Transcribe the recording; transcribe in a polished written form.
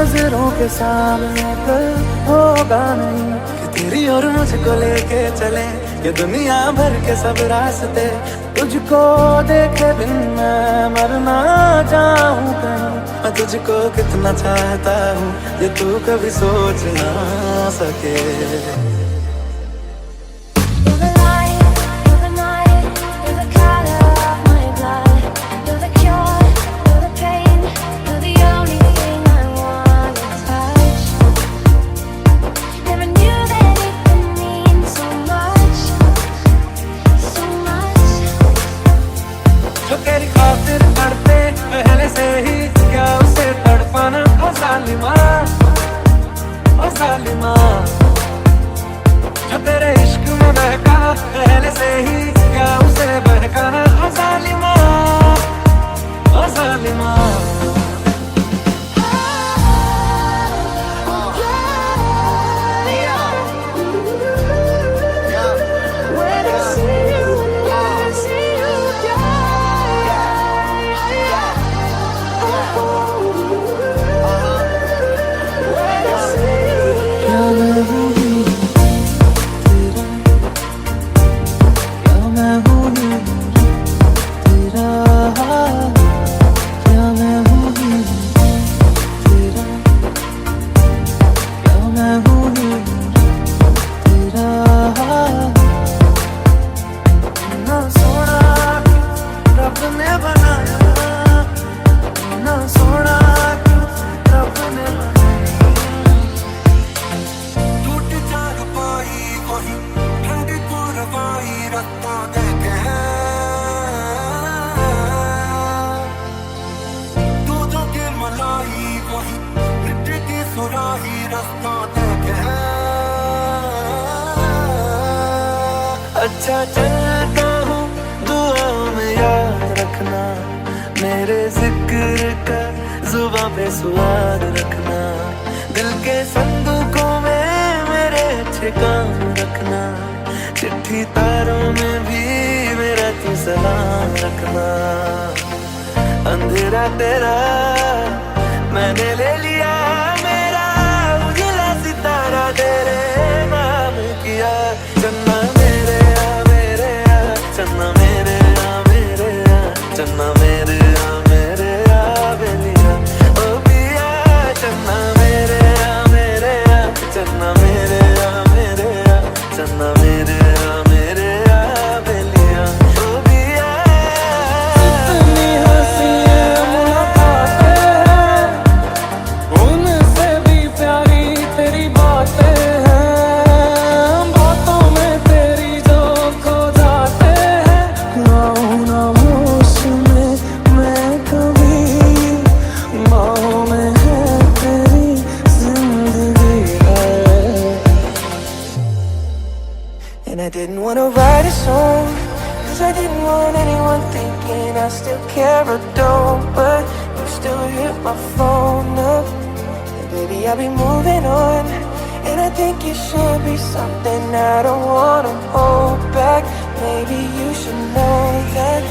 नजरों के सामने कल होगा नहीं कि तेरी और मुझको लेके चले ये दुनिया भर के सब रास्ते। तुझको देखे बिन मैं मर ना जाऊं कहीं, मैं तुझको कितना चाहता हूँ ये तू कभी सोच ना सके। जो तेरी खातिर मरते पहले से ही क्या उसे तड़पाना। ओ जालिमा, ओ जालिमा, जो तेरे इश्क में बहका पहले से ही क्या उसे बहकाना। ओ जालिमा, ओ जालिमा। अच्छा चलता हूँ दुआओं में याद रखना, मेरे जिक्र का जुबां पे स्वाद रखना। दिल के संदूकों में मेरे अच्छे काम रखना, चिट्ठी तारों में भी मेरा तू सलाम रखना। अंधेरा तेरा मैंने ले लिया, मेरा उजला सितारा तेरे नाम किया। चन्ना मेरे चन्ना मेरे मेरे चन्ना मेरे मेरे बेलिया ओ पिया। चन्ना मेरे मेरे चन्ना मेरे मेरे चन्ना मेरे मेरे बेलिया ओ पिया। इतनी हंसी मुलाकातें हैं, उनसे भी प्यारी तेरी बातें हैं। बातों में तेरी जो खो जाते And I didn't want to write a song, cause I didn't want anyone thinking I still care or don't. But you still hit my phone up, and baby I'll be moving on. And I think you should be something I don't wanna hold back. Maybe you should know that